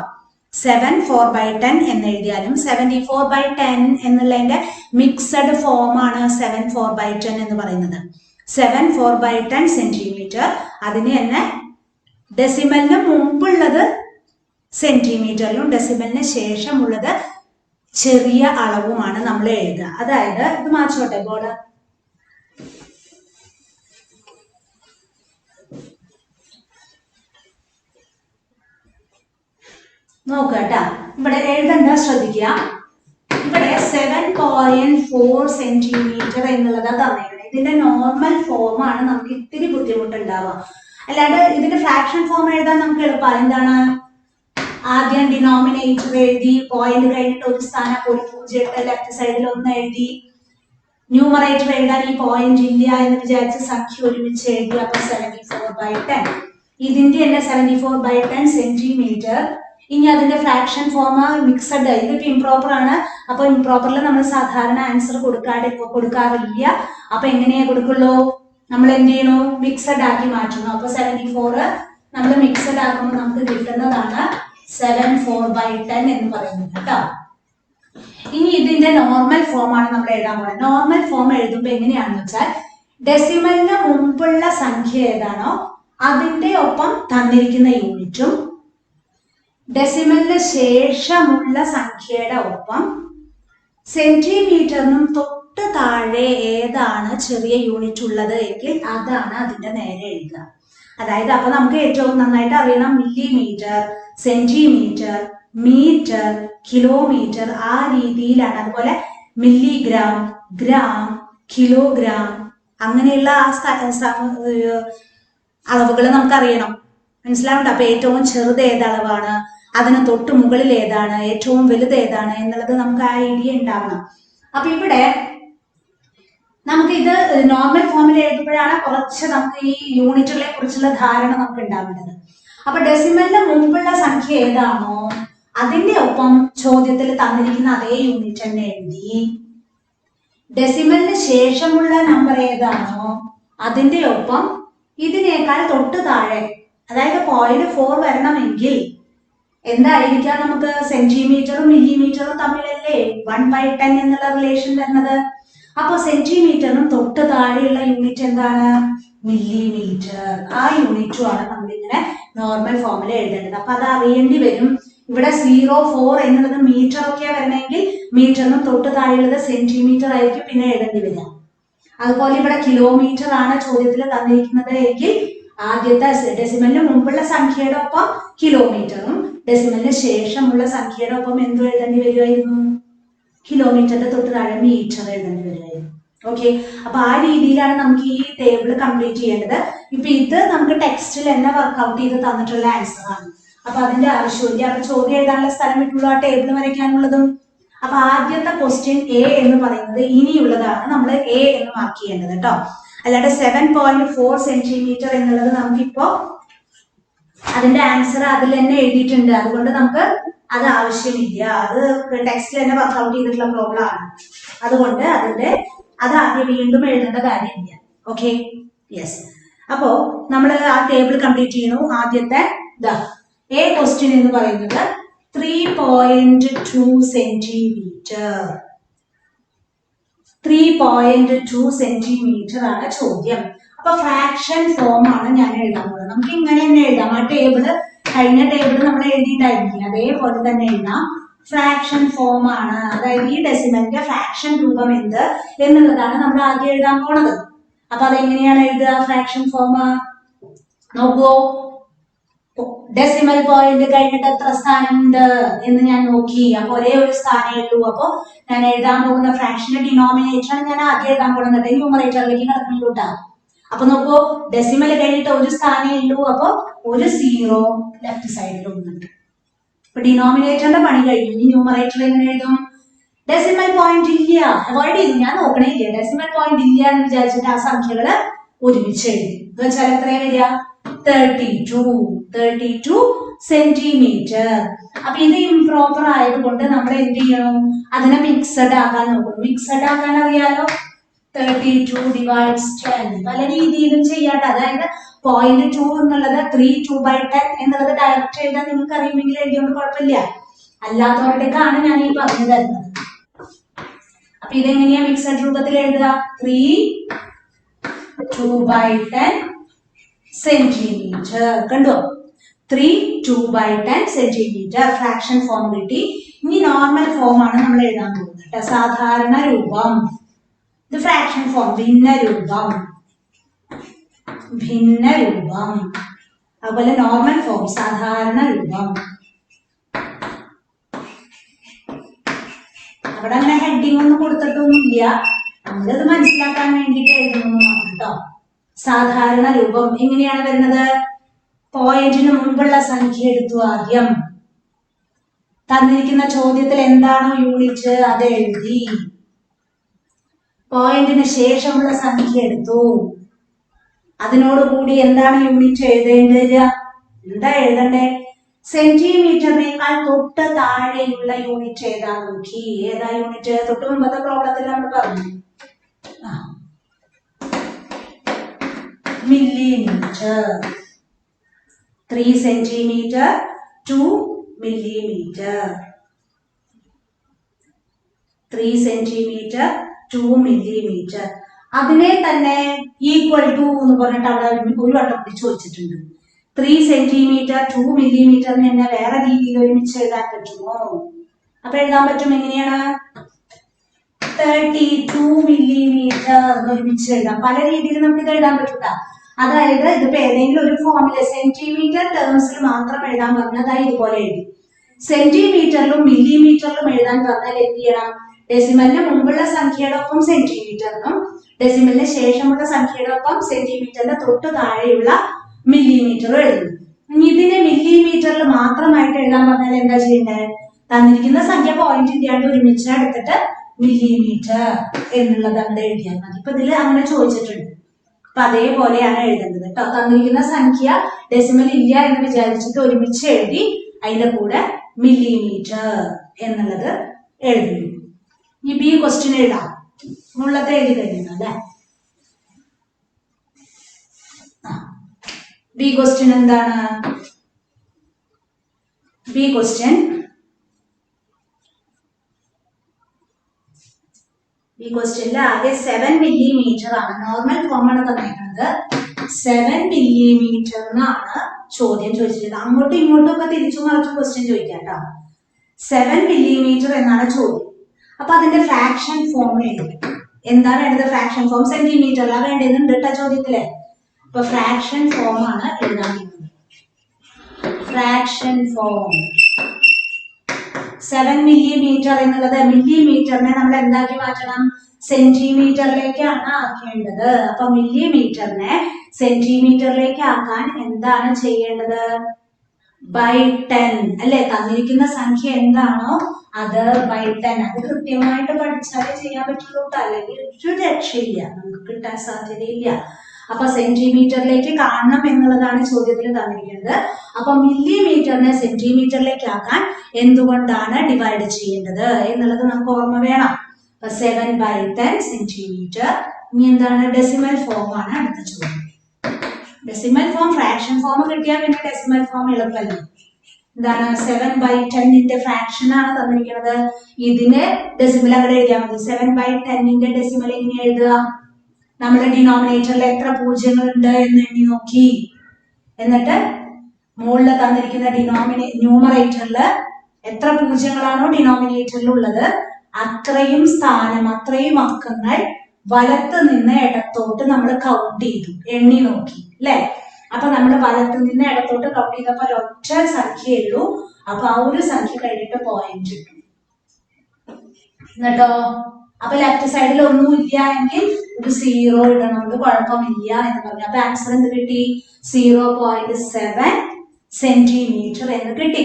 7 4/10 എന്ന് എഴുതിയാലും 74/10 എന്നുള്ളതിന്റെ മിക്സഡ് ഫോം ആണ് 7 4/10 എന്ന് പറയുന്നത്. 7 4/10 സെന്റിമീറ്റർ. അതിന് തന്നെ ഡെസിമലിന് മുമ്പുള്ളത് സെന്റിമീറ്ററിലും ഡെസിമലിന് ശേഷമുള്ളത് ചെറിയ അളവുമാണ് നമ്മൾ എഴുതുക. അതായത് ഇത് മാച്ചോട്ടെ ബോർഡ്. നോക്കട്ടാ, ഇവിടെ എഴുതണ്ട, ശ്രദ്ധിക്കുക. ഇവിടെ 7.4 സെന്റിമീറ്റർ എന്നുള്ളത് തന്നേക്കുന്നത്. ഇതിന്റെ നോർമൽ ഫോം ആണ് നമുക്ക് ഇത്തിരി ബുദ്ധിമുട്ടുണ്ടാവുക. അല്ലാണ്ട് ഇതിന്റെ ഫ്രാക്ഷൻ ഫോം എഴുതാൻ നമുക്ക് എളുപ്പമാണ്. എന്താണ്? ആദ്യം ഡിനോമിനേറ്റർ എഴുതി, പോയിന്റ് കഴിഞ്ഞിട്ട് ഒരു സ്ഥാനം ഒരു 0 ഇട്ട് ലെഫ്റ്റ് സൈഡിൽ 1 എഴുതി. ന്യൂമറേറ്റർ എഴുതാൻ ഈ പോയിന്റ് ഇല്ല എന്ന് വിചാരിച്ച് സംഖ്യ ഒരുമിച്ച് എഴുതി. അപ്പൊ 74/10. ഇതിന്റെ തന്നെ 74/10 സെന്റിമീറ്റർ. ഇനി അതിന്റെ ഫ്രാക്ഷൻ ഫോം മിക്സഡ്, ഇതിപ്പോ ഇംപ്രോപ്പർ ആണ്. അപ്പൊ ഇംപ്രോപ്പറിൽ നമ്മൾ സാധാരണ ആൻസർ കൊടുക്കാറില്ല. അപ്പൊ എങ്ങനെയാ കൊടുക്കുള്ളൂ? നമ്മൾ എന്ത് ചെയ്യണു? മിക്സഡ് ആക്കി മാറ്റുന്നു. അപ്പൊ 74 നമ്മൾ മിക്സഡ് ആക്കുമ്പോൾ നമുക്ക് കിട്ടുന്നതാണ് 7 4/10 എന്ന് പറയുന്നത് കേട്ടോ. ഇനി ഇതിന്റെ നോർമൽ ഫോം ആണ് നമ്മൾ എഴുതാൻ പോകുന്നത്. നോർമൽ ഫോം എഴുതുമ്പോൾ എങ്ങനെയാണെന്ന് വെച്ചാൽ ഡെസിമലിന് മുമ്പുള്ള സംഖ്യ ഏതാണോ അതിന്റെ ഒപ്പം തന്നിരിക്കുന്ന യൂണിറ്റും ഡെസിമലിന് ശേഷമുള്ള സംഖ്യയുടെ ഒപ്പം സെന്റിമീറ്ററിനും തൊട്ട് താഴെ ഏതാണ് ചെറിയ യൂണിറ്റ് ഉള്ളത് എങ്കിൽ അതാണ് അതിന്റെ നേരെ എഴുതുക. അതായത് അപ്പൊ നമുക്ക് ഏറ്റവും നന്നായിട്ട് അറിയണം മില്ലിമീറ്റർ, സെന്റിമീറ്റർ, മീറ്റർ, കിലോമീറ്റർ, ആ രീതിയിലാണ്. അതുപോലെ മില്ലിഗ്രാം, ഗ്രാം, കിലോഗ്രാം, അങ്ങനെയുള്ള അളവുകൾ നമുക്കറിയണം. മനസ്സിലാവുന്നുണ്ട്? അപ്പൊ ഏറ്റവും ചെറുത് ഏതളവാണ്, അതിന് തൊട്ട് മുകളിൽ ഏതാണ്, ഏറ്റവും വലുത് ഏതാണ് എന്നുള്ളത് നമുക്ക് ആ ഐഡിയ ഉണ്ടാവണം. അപ്പൊ ഇവിടെ നമുക്ക് ഇത് നോർമൽ ഫോമിൽ എഴുതുമ്പോഴാണ് കുറച്ച് നമുക്ക് ഈ യൂണിറ്റുകളെ കുറിച്ചുള്ള ധാരണ നമുക്ക് ഉണ്ടാവേണ്ടത്. അപ്പൊ ഡെസിമലിന് മുമ്പുള്ള സംഖ്യ ഏതാണോ അതിന്റെ ഒപ്പം ചോദ്യത്തിൽ തന്നിരിക്കുന്ന അതേ യൂണിറ്റ് തന്നെ എഴുതി. ഡെസിമലിന് ശേഷമുള്ള നമ്പർ ഏതാണോ അതിന്റെ ഒപ്പം ഇതിനേക്കാൾ തൊട്ട് താഴെ, അതായത് 0.4 വരണമെങ്കിൽ എന്തായിരിക്കാം? നമുക്ക് സെന്റിമീറ്ററും മില്ലിമീറ്ററും തമ്മിലല്ലേ 1/10 എന്നുള്ള റിലേഷൻ വരുന്നത്. അപ്പൊ സെന്റിമീറ്ററിനും തൊട്ട് താഴെയുള്ള യൂണിറ്റ് എന്താണ്? മില്ലിമീറ്റർ. ആ യൂണിറ്റുമാണ് നമ്മളിങ്ങനെ നോർമൽ ഫോമിൽ എഴുതേണ്ടത്. അപ്പൊ അത് അറിയേണ്ടി വരും. ഇവിടെ 0.4 എന്നുള്ളത് മീറ്റർ ഒക്കെ വരണമെങ്കിൽ മീറ്ററിനും തൊട്ട് താഴെയുള്ളത് സെന്റിമീറ്റർ ആയിരിക്കും പിന്നെ എഴുതേണ്ടി വരിക. അതുപോലെ ഇവിടെ കിലോമീറ്റർ ആണ് ചോദ്യത്തിൽ തന്നിരിക്കുന്നത് എങ്കിൽ ആദ്യത്തെ ഡെസിമലിന് മുമ്പുള്ള സംഖ്യയുടെ ഒപ്പം കിലോമീറ്ററും ഡെസിമലിന് ശേഷമുള്ള സംഖ്യയുടെ ഒപ്പം എന്ത് എഴുതേണ്ടി വരുമായിരുന്നു? കിലോമീറ്ററിന്റെ തൊട്ട് താഴെ മീറ്റർ എഴുതേണ്ടി വരുമായിരുന്നു. ഓക്കെ, അപ്പൊ ആ രീതിയിലാണ് നമുക്ക് ഈ ടേബിൾ കംപ്ലീറ്റ് ചെയ്യേണ്ടത്. ഇപ്പൊ ഇത് നമുക്ക് ടെക്സ്റ്റിൽ തന്നെ വർക്ക്ഔട്ട് ചെയ്ത് തന്നിട്ടുള്ള ആൻസർ ആണ്. അപ്പൊ അതിന്റെ ആവശ്യമില്ല. അപ്പൊ ചോദ്യം എഴുതാനുള്ള സ്ഥലം വിട്ടുള്ളൂ ആ ടേബിൾ വരയ്ക്കാനുള്ളതും. അപ്പൊ ആദ്യത്തെ ക്വസ്റ്റ്യൻ എ എന്ന് പറയുന്നത് ഇനിയുള്ളതാണ് നമ്മൾ എ എന്ന് മാർക്ക് ചെയ്യേണ്ടത് കേട്ടോ. അല്ലാണ്ട് 7.4 സെന്റിമീറ്റർ എന്നുള്ളത് നമുക്കിപ്പോ അതിന്റെ ആൻസർ അതിൽ തന്നെ എഴുതിയിട്ടുണ്ട്. അതുകൊണ്ട് നമുക്ക് അത് ആവശ്യമില്ല. അത് ടെക്സ്റ്റിൽ തന്നെ വർക്ക്ഔട്ട് ചെയ്തിട്ടുള്ള പ്രോബ്ലം ആണ്. അതുകൊണ്ട് അത് ആദ്യം വീണ്ടും എഴുതേണ്ട കാര്യമില്ല. Okay, yes. അപ്പോ നമ്മൾ ആ ടേബിൾ കംപ്ലീറ്റ് ചെയ്യുന്നു. ആദ്യത്തെ എ ക്വസ്റ്റ്യൻ എന്ന് പറയുന്നത് 3.2 സെന്റിമീറ്റർ. 3.2 സെന്റിമീറ്റർ ആണ് ചോദ്യം. അപ്പൊ ഫ്രാക്ഷൻ ഫോം ആണ് ഞാൻ എഴുതാൻ പോകുന്നത്. നമുക്ക് ഇങ്ങനെ തന്നെ എഴുതാം. ആ ടേബിള് കഴിഞ്ഞ ടേബിൾ നമ്മൾ എഴുതിയിട്ടായിരിക്കും അതേപോലെ തന്നെ എഴുതാം. ഫ്രാക്ഷൻ ഫോം ആണ്. അതായത് ഈ ഡെസിമലിന്റെ ഫ്രാക്ഷൻ രൂപം എന്ത് എന്നുള്ളതാണ് നമ്മൾ ആദ്യം എഴുതാൻ പോണത്. അപ്പൊ അതെങ്ങനെയാണ് എഴുതുക? ഫ്രാക്ഷൻ ഫോം നോക്കൂ. ഡെസിമൽ പോയിന്റ് കഴിഞ്ഞിട്ട് എത്ര സ്ഥാനമുണ്ട് എന്ന് ഞാൻ നോക്കി. അപ്പൊ ഒരേ ഒരു സ്ഥാനമേ ഉള്ളൂ. അപ്പൊ ഞാൻ എഴുതാൻ പോകുന്ന ഫ്രാക്ഷന്റെ ഡിനോമിനേറ്റർ ഞാൻ ആദ്യം എഴുതാൻ പോകുന്നത് ന്യൂമറേറ്ററിലേക്ക് കിടക്കുന്നുണ്ടാ. അപ്പൊ നോക്കൂ, ഡെസിമൽ കഴിഞ്ഞിട്ട് ഒരു സ്ഥാനേ ഉള്ളൂ, അപ്പൊ ഒരു 0 ലെഫ്റ്റ് സൈഡിൽ ഒന്നുണ്ട്. അപ്പൊ ഡിനോമിനേറ്ററിന്റെ പണി കഴിഞ്ഞു. ഇനി ന്യൂമറേറ്റർ എങ്ങനെ എഴുതും? ഡെസിമൽ പോയിന്റ് ഇല്ല, അവോയ്ഡ് ചെയ്തു, ഞാൻ നോക്കണേ ഇല്ല. ഡെസിമൽ പോയിന്റ് ഇല്ല എന്ന് വിചാരിച്ചിട്ട് ആ സംഖ്യകള് ഒരുമിച്ച് എഴുതി. എന്ന് വെച്ചാൽ എത്രയാ വരിക? 32 സെന്റിമീറ്റർ. അപ്പൊ ഇത് ഇംപ്രോപ്പർ ആയതുകൊണ്ട് നമ്മൾ എന്ത് ചെയ്യണം? അതിനെ മിക്സഡ് ആക്കാൻ നോക്കണം. മിക്സഡ് ആക്കാൻ അറിയാലോ, 32 divides 10. പല രീതിയിലും ചെയ്യാട്ടോ. അതായത് 0.2 എന്നുള്ളത് 3 2/10 എന്നുള്ളത് ഡയറക്റ്റ് എഴുതാൻ നിങ്ങൾക്ക് അറിയുമെങ്കിൽ എഴുതിയോണ്ട് കുഴപ്പമില്ല. അല്ലാത്തവരുടെക്കാണ് ഞാൻ ഈ പറഞ്ഞു തരുന്നത്. അപ്പൊ ഇതെങ്ങനെയാ മിക്സഡ് രൂപത്തിൽ എഴുതുക? 3 2/10 സെന്റിമീറ്റർ. കണ്ടോ? 3 2/10 സെന്റിമീറ്റർ ഫ്രാക്ഷൻ ഫോം കിട്ടി. ഇനി നോർമൽ ഫോം ആണ് നമ്മൾ എഴുതാൻ പോകുന്നത്. സാധാരണ രൂപം. ഇത് ഫ്രാക്ഷൻ ഫോം. ഭിന്നരൂപം. അതുപോലെ നോർമൽ ഫോം സാധാരണ രൂപം. അവിടെ അങ്ങനെ ഹെഡിങ് ഒന്നും കൊടുത്തിട്ടൊന്നുമില്ല, നമ്മളിത് മനസ്സിലാക്കാൻ വേണ്ടിയിട്ട് എഴുതുന്നതാണ് കേട്ടോ. സാധാരണ രൂപം എങ്ങനെയാണ് വരുന്നത്? പോയിന്റിന് മുൻപുള്ള സംഖ്യ എടുത്തു ആദ്യം. തന്നിരിക്കുന്ന ചോദ്യത്തിൽ എന്താണോ യൂണിറ്റ് അത് എഴുതി. പോയിന്റിന് ശേഷമുള്ള സംഖ്യ എടുത്തു. അതിനോടുകൂടി എന്താണ് യൂണിറ്റ് എഴുതേണ്ടത്? എന്താ എഴുതണ്ടേ? സെന്റിമീറ്ററിനേക്കാൾ തൊട്ട് താഴെയുള്ള യൂണിറ്റ് ഏതാ നോക്കി. ഏതാ യൂണിറ്റ്? തൊട്ട് മുമ്പത്തെ പ്രോബ്ലത്തിൽ നമ്മൾ പറഞ്ഞു millimeter. 3 centimeter 2 millimeter. 3 centimeter 2 millimeter. അതിനെ തന്നെ ഈക്വൽ ടു എന്ന് പറഞ്ഞിട്ട് അവിടെ ഒരു വട്ടം കൂടി ചോദിച്ചിട്ടുണ്ട്. 3 centimeter 2 millimeter തന്നെ വേറെ രീതിയിൽ ഒരുമിച്ച് എഴുതാൻ പറ്റുമോ? അപ്പൊ എഴുതാൻ പറ്റും. എങ്ങനെയാണ്? 32 millimeter ഒരുമിച്ച് എഴുതാം. പല രീതിയിൽ നമുക്ക് ഇത് എഴുതാൻ പറ്റൂല. അതായത് ഇതിപ്പോ ഏതെങ്കിലും ഒരു ഫോമില് സെന്റിമീറ്റർ ടേംസിൽ മാത്രം എഴുതാൻ പറഞ്ഞാൽ അതായത് ഇതുപോലെ എഴുതി. സെന്റിമീറ്ററിലും മില്ലിമീറ്ററിലും എഴുതാൻ പറഞ്ഞാൽ എന്ത് ചെയ്യണം? ഡെസിമലിന് മുമ്പുള്ള സംഖ്യയുടെ ഒപ്പം സെന്റിമീറ്ററിനും ഡെസിമലിന് ശേഷമുള്ള സംഖ്യയുടെ ഒപ്പം സെന്റിമീറ്ററിന്റെ തൊട്ട് താഴെയുള്ള മില്ലിമീറ്റർ എഴുതുന്നു. ഇതിനെ മില്ലിമീറ്ററിൽ മാത്രമായിട്ട് എഴുതാൻ പറഞ്ഞാൽ എന്താ ചെയ്യേണ്ടത്? തന്നിരിക്കുന്ന സംഖ്യ പോയിന്റ് ഇല്ലാണ്ട് ഒരുമിച്ച് എടുത്തിട്ട് മില്ലിമീറ്റർ എന്നുള്ളത് അവിടെ എഴുതിയാൽ മതി. ഇപ്പൊ ഇതിൽ അങ്ങനെ ചോദിച്ചിട്ടുണ്ട്. അപ്പൊ അതേപോലെയാണ് എഴുതേണ്ടത് കേട്ടോ. തന്നിരിക്കുന്ന സംഖ്യ ഡെസിമൽ ഇല്ല എന്ന് വിചാരിച്ചിട്ട് ഒരുമിച്ച് എഴുതി അതിന്റെ കൂടെ മില്ലിമീറ്റർ എന്നുള്ളത് എഴുതി. ഈ ബി ക്വസ്റ്റ്യൻ എഴുതാം. മുള്ളത്തെ എഴുതി കഴിഞ്ഞു അല്ലെ? ബി ക്വസ്റ്റ്യൻ എന്താണ്? ബി ക്വസ്റ്റ്യൻ ഈ ക്വസ്റ്റ്യനിൽ ആകെ 7 millimeter ആണ്. നോർമൽ ഫോം ആണ് തന്നിരിക്കുന്നത്. 7 millimeter എന്നാണ് ചോദ്യം ചോദിച്ചിട്ടുള്ളത്. അങ്ങോട്ടും ഇങ്ങോട്ടും ഒക്കെ തിരിച്ചു മറിച്ച് ക്വസ്റ്റ്യൻ ചോദിക്കാം കേട്ടോ. 7 millimeter എന്നാണ് ചോദ്യം. അപ്പൊ അതിന്റെ ഫ്രാക്ഷൻ ഫോം എഴുതി. എന്താ വേണ്ടത്? ഫ്രാക്ഷൻ ഫോം സെന്റിമീറ്ററിലാണ് വേണ്ടതെന്നുണ്ട് കേട്ടോ ചോദ്യത്തില്. അപ്പൊ ഫ്രാക്ഷൻ ഫോം ആണ് എഴുതാൻ പോകുന്നത്. ഫ്രാക്ഷൻ ഫോം 7 millimeter എന്നുള്ളത് മില്ലിമീറ്ററിനെ നമ്മൾ എന്താക്കി മാറ്റണം? സെന്റിമീറ്ററിലേക്കാണ് ആക്കേണ്ടത്. അപ്പൊ മില്ലിമീറ്ററിനെ സെന്റിമീറ്ററിലേക്ക് ആക്കാൻ എന്താണ് ചെയ്യേണ്ടത്? by 10 അല്ലെ? തന്നിരിക്കുന്ന സംഖ്യ എന്താണോ അത് by 10. അത് കൃത്യമായിട്ട് പഠിച്ചാലേ ചെയ്യാൻ പറ്റുള്ളൂ. അല്ലെങ്കിൽ ഒരു രക്ഷയില്ല, നമുക്ക് കിട്ടാൻ സാധ്യതയില്ല. അപ്പൊ സെന്റിമീറ്ററിലേക്ക് കാണണം എന്നുള്ളതാണ് ചോദ്യത്തിൽ തന്നിരിക്കുന്നത്. അപ്പൊ മില്ലിമീറ്ററിനെ സെന്റിമീറ്ററിലേക്ക് ആക്കാൻ എന്തുകൊണ്ടാണ് ഡിവൈഡ് ചെയ്യേണ്ടത് എന്നുള്ളത് നമുക്ക് ഓർമ്മ വേണം. അപ്പൊ 7/10 സെന്റിമീറ്റർ. ഇനി എന്താണ്? ഡെസിമൽ ഫോം ആണ് അടുത്ത ചോദ്യം. ഡെസിമൽ ഫോം ഫ്രാക്ഷൻ ഫോം കിട്ടിയാൽ പിന്നെ ഡെസിമൽ ഫോം എളുപ്പമല്ല. എന്താണ്? 7/10 ഫ്രാക്ഷൻ ആണ് തന്നിരിക്കുന്നത്. ഇതിന് ഡെസിമൽ അവിടെ എഴുതിയാൽ മതി. 7/10 ഡെസിമൽ എങ്ങനെ എഴുതുക? നമ്മുടെ ഡിനോമിനേറ്ററിൽ എത്ര പൂജ്യങ്ങളുണ്ട് എന്ന് എണ്ണി നോക്കി. എന്നിട്ട് മുകളിൽ തന്നിരിക്കുന്ന ന്യൂമറേറ്ററിൽ എത്ര പൂജ്യങ്ങളാണോ ഡിനോമിനേറ്ററിൽ ഉള്ളത് അത്രയും സ്ഥാനം, അത്രയും അക്കങ്ങൾ വലത്ത് നിന്ന് ഇടത്തോട്ട് നമ്മൾ കൗണ്ട് ചെയ്തു, എണ്ണി നോക്കി അല്ലെ? അപ്പൊ നമ്മൾ വലത്ത് നിന്ന് ഇടത്തോട്ട് കൗണ്ട് ചെയ്തപ്പോ ഒരൊറ്റ സംഖ്യയേ ഉള്ളൂ. അപ്പൊ ആ ഒരു സംഖ്യ കഴിഞ്ഞിട്ട് പോയിന്റ് കിട്ടും. എന്നിട്ടോ അപ്പൊ ലെഫ്റ്റ് സൈഡിൽ ഒന്നും ഇല്ല എങ്കിൽ ഒരു 0 ഇടണോണ്ട് കുഴപ്പമില്ല എന്ന് പറഞ്ഞു. അപ്പൊ ആൻസർ എന്ത് കിട്ടി? 0.7 സെന്റിമീറ്റർ എന്ന് കിട്ടി.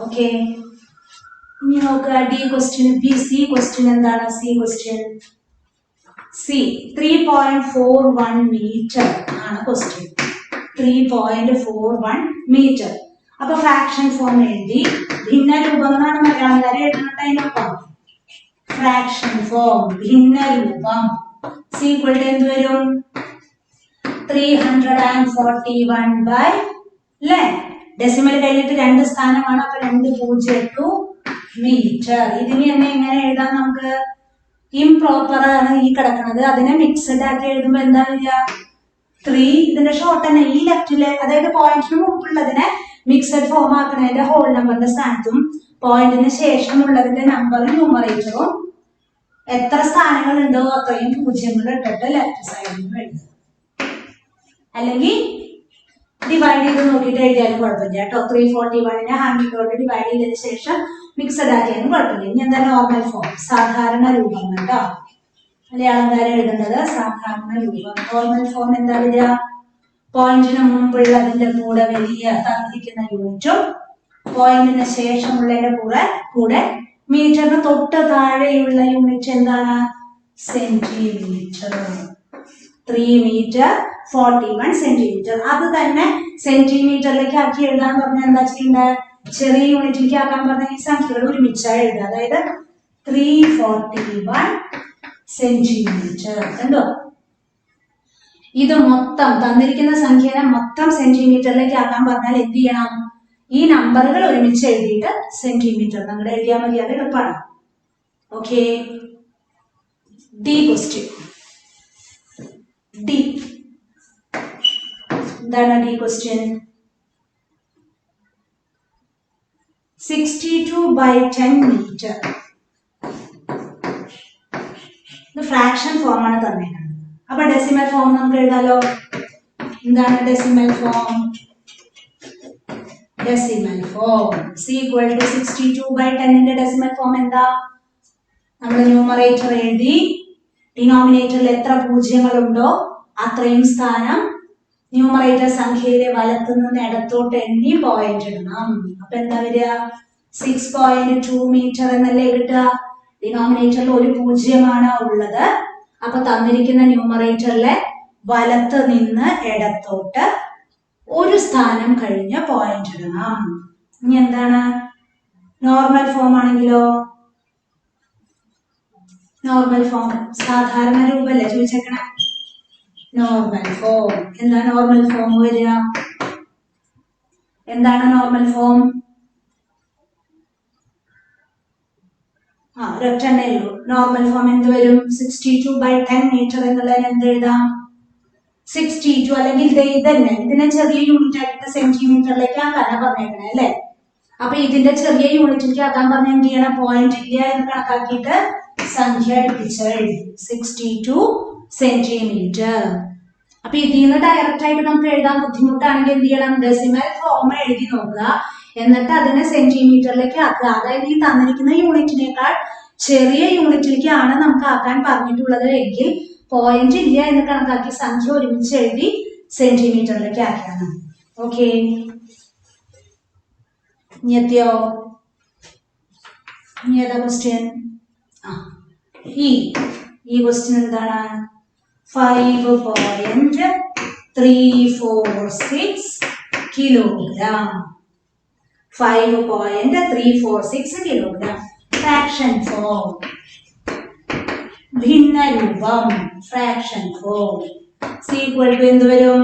ഓക്കെ, ഇനി നോക്കുക ഡി ക്വസ്റ്റ്യൻ. സി ക്വസ്റ്റ്യൻ എന്താണ്? സി ക്വസ്റ്റ്യൻ സി 3.41 മീറ്റർ ആണ് ക്വസ്റ്റ്യൻ. 3.41 മീറ്റർ. അപ്പൊ ഫ്രാക്ഷൻ ഫോം എഴുതി. ഭിന്ന രൂപങ്ങളാണ് മലയാളക്കാരെ എഴുതുന്നുണ്ട്. അതിനൊപ്പം ഫ്രാക്ഷൻ ഫോം ഭിന്ന രൂപം സി ഈക്വൽ ടു എന്ത് വരും? 341 ബൈ അല്ലേ, ഡെസിമൽ കഴിഞ്ഞിട്ട് 2 സ്ഥാനമാണ്. അപ്പൊ 2.02 മീറ്റർ. ഇതിന് തന്നെ എങ്ങനെ എഴുതാം? നമുക്ക് ഇംപ്രോപ്പർ ആണ് ഈ കിടക്കുന്നത്, അതിനെ മിക്സഡ് ആക്കി എഴുതുമ്പോ എന്താ വരിക? 3 ഇതിന്റെ ഷോർട്ട് തന്നെ. ഈ ലെഫ്റ്റില് അതായത് പോയിന്റിന് മുമ്പുള്ളതിനെ മിക്സഡ് ഫോം ആക്കണതിന്റെ ഹോൾ നമ്പറിന്റെ സ്ഥാനത്തും പോയിന്റിന് ശേഷമുള്ളതിന്റെ നമ്പർ ന്യൂമറേറ്ററും എത്ര സ്ഥാനങ്ങൾ ഉണ്ടോ അത്രയും പൂജ്യങ്ങൾ ഇട്ടിട്ട് ലെഫ്റ്റ് സൈഡിൽ എഴുതുക. അല്ലെങ്കിൽ ഡിവൈഡ് ചെയ്ത് നോക്കിയിട്ട് എഴുതിയാലും കുഴപ്പമില്ല കേട്ടോ. 341നെ 100 ഡിവൈഡ് ചെയ്തതിനു ശേഷം മിക്സഡ് ആക്കിയാലും കുഴപ്പമില്ല. ഇനി എന്താ നോർമൽ ഫോം? സാധാരണ രൂപം കേട്ടോ. മലയാളക്കാരെ എഴുതുന്നത് സാധാരണ രൂപം. നോർമൽ ഫോം എന്താ വരിക? പോയിന്റിന് മുമ്പുള്ളതിന്റെ കൂടെ വലിയ തന്നിരിക്കുന്ന യൂണിറ്റും പോയിന്റിന് ശേഷമുള്ളതിന്റെ കൂടെ മീറ്ററിന് തൊട്ട് താഴെയുള്ള യൂണിറ്റ് എന്താണ്? സെന്റിമീറ്റർ. 3 m 41 centimetre. അത് തന്നെ സെന്റിമീറ്ററിലേക്ക് ആക്കി എഴുതാൻ പറഞ്ഞാൽ എന്താ ചെയ്യേണ്ടത്? ചെറിയ യൂണിറ്റിലേക്ക് ആക്കാൻ പറഞ്ഞ ഈ സംഖ്യകൾ ഒരുമിച്ചായി എഴുതുക. അതായത് 341 സെന്റിമീറ്റർ. കണ്ടോ? ഇത് മൊത്തം തന്നിരിക്കുന്ന സംഖ്യനെ മൊത്തം സെന്റിമീറ്ററിലേക്ക് ആക്കാൻ പറഞ്ഞാൽ എന്ത് ചെയ്യണം? ഈ നമ്പറുകൾ ഒരുമിച്ച് എഴുതിയിട്ട് സെന്റിമീറ്റർ നമ്മൾ എഴുതിയാൽ മതി. അത് എളുപ്പമാണ്. Okay, D question. ഡി എന്താണ്? D question 62/10 metre. ഇത് ഫ്രാക്ഷൻ ഫോം ആണ് തന്നിരിക്കുന്നത്. അപ്പൊ ഡെസിമൽ ഫോം നമുക്ക് എഴുതാലോ. എന്താണ് decimal form? Decimal form C equal to 62/10ന്റെ ഡെസിമൽ ഫോം എന്താ? നമ്മൾ ന്യൂമറേറ്റർ എഴുതി ഡിനോമിനേറ്ററിൽ എത്ര പൂജ്യങ്ങളുണ്ടോ അത്രയും സ്ഥാനം ന്യൂമറേറ്റർ സംഖ്യയിലെ വലത്തു നിന്ന് ഇടത്തോട്ട് എണ്ണി പോയിന്റ് ഇടണം. അപ്പൊ എന്താ വരിക? 6.2 മീറ്റർ എന്നല്ലേ കിട്ടുക. ഡിനോമിനേറ്ററിൽ ഒരു പൂജ്യമാണ് ഉള്ളത്. അപ്പൊ തന്നിരിക്കുന്ന ന്യൂമറേറ്ററിലെ വലത്ത് നിന്ന് ഇടത്തോട്ട് ഒരു സ്ഥാനം കഴിഞ്ഞ് പോയിന്റ് ഇടണം. ഇനി എന്താണ്? നോർമൽ ഫോം ആണെങ്കിലോ? നോർമൽ ഫോം സാധാരണ രൂപല്ലേ ചോദിച്ചേക്കണേ. നോർമൽ ഫോം എന്താ? നോർമൽ ഫോം വരിക എന്താണ്? നോർമൽ ഫോം ഒരൊറ്റെണ്ണേ ഉള്ളൂ. നോർമൽ ഫോം എന്ത് വരും? 62/10 മീറ്റർ എന്നുള്ളതിന് എന്ത് എഴുതാം? 62 അല്ലെങ്കിൽ ഇതന്നെ ഇതിനെ ചെറിയ യൂണിറ്റ് ആക്കിയിട്ട് സെന്റിമീറ്ററിലേക്ക് ആക്കാനാ പറഞ്ഞേക്കണേ അല്ലേ. അപ്പൊ ഇതിന്റെ ചെറിയ യൂണിറ്റിലേക്ക് ആക്കാൻ പറഞ്ഞ എന്ത് ചെയ്യണം? പോയിന്റ് ഇല്ല എന്ന് കണക്കാക്കിയിട്ട് സംഖ്യ അടുപ്പിച്ച് എഴുതി 62 സെന്റിമീറ്റർ. അപ്പൊ ഇതിൽ നിന്ന് ഡയറക്റ്റ് ആയിട്ട് നമുക്ക് എഴുതാൻ ബുദ്ധിമുട്ടാണെങ്കിൽ എന്ത് ചെയ്യണം? ഡെസിമൽ ഫോം എഴുതി നോക്കുക, എന്നിട്ട് അതിനെ സെന്റിമീറ്ററിലേക്ക് ആക്കുക. അതായത് ഈ തന്നിരിക്കുന്ന യൂണിറ്റിനേക്കാൾ ചെറിയ യൂണിറ്റിലേക്കാണ് നമുക്ക് ആക്കാൻ പറഞ്ഞിട്ടുള്ളത് എങ്കിൽ പോയിന്റ് ഇല്ല എന്ന് കണക്കാക്കി സംഖ്യ ഒരുമിച്ച് എഴുതി സെന്റിമീറ്ററിലേക്ക് ആക്കിയാൽ മതി. ഓക്കെ, ഇനി എത്തിയോ? ഇനി ഏതാ ക്വസ്റ്റ്യൻ? ഈ ക്വസ്റ്റ്യൻ എന്താണ്? 5.346 കിലോഗ്രാം. 5.346 കിലോഗ്രാം. ഫ്രാക്ഷൻ ഫോം ഭിന്ന രൂപം. Fraction form C equal to എന്ത് വരും?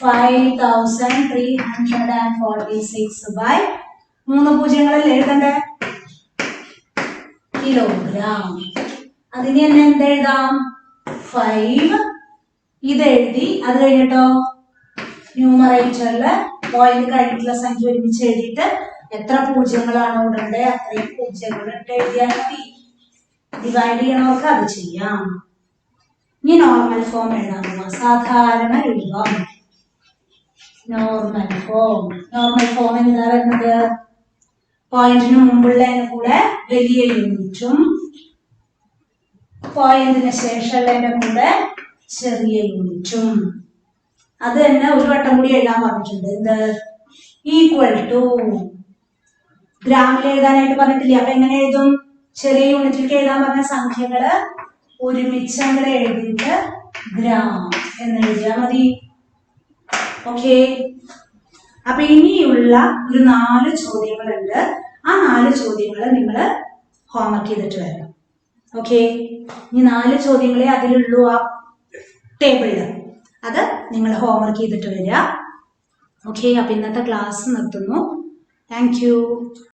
5346/3 പൂജ്യങ്ങളല്ലേ എഴുതണ്ടേ? കിലോഗ്രാം. അതിന് തന്നെ എന്തെഴുതാം? 5 ഇതെഴുതി, അത് കഴിഞ്ഞിട്ടോ ന്യൂമറേറ്ററില് പോയിന്റ് കഴിഞ്ഞിട്ടുള്ള സംഖ്യ ഒരുമിച്ച് എഴുതിയിട്ട് എത്ര പൂജ്യങ്ങളാണോ ഇടേണ്ടത് അത്രയും പൂജ്യങ്ങൾ ഇട്ട് എഴുതിയാൽ മതി. ഡിവൈഡ് ചെയ്യണവർക്ക് അത് ചെയ്യാം. ഇനി നോർമൽ ഫോം എഴുതാൻ പോവാം. സാധാരണ രൂപം. Normal form. നോർമൽ ഫോം എന്താ വരുന്നത്? പോയിന്റിന് മുമ്പുള്ളതിന് കൂടെ വലിയ യൂണിറ്റും പോയിന്റിന് ശേഷമുള്ളതിന്റെ കൂടെ ചെറിയ യൂണിറ്റും. അത് തന്നെ ഒരു വട്ടം കൂടി എഴുതാൻ പറഞ്ഞിട്ടുണ്ട്. എന്ത്? Equal to. ഗ്രാമിൽ എഴുതാനായിട്ട് പറഞ്ഞിട്ടില്ല. അപ്പൊ എങ്ങനെ എഴുതും? ചെറിയ യൂണിറ്റിലേക്ക് എഴുതാൻ പറഞ്ഞ സംഖ്യകള് ഒരുമിച്ച് അങ്ങനെ എഴുതിയിട്ട് ഗ്രാം എന്ന് എഴുതിയാൽ മതി. ഓക്കെ. അപ്പൊ ഇനിയുള്ള ഒരു 4 ചോദ്യങ്ങളുണ്ട്. ആ 4 ചോദ്യങ്ങൾ നിങ്ങൾ ഹോംവർക്ക് ചെയ്തിട്ട് വരണം. ഓക്കെ. ഇനി 4 ചോദ്യങ്ങളെ അതിലുള്ളൂ ആ ടേബിളില്. അത് നിങ്ങൾ ഹോംവർക്ക് ചെയ്തിട്ട് വരിക. ഓക്കെ. അപ്പൊ ഇന്നത്തെ ക്ലാസ് നിർത്തുന്നു. Thank you.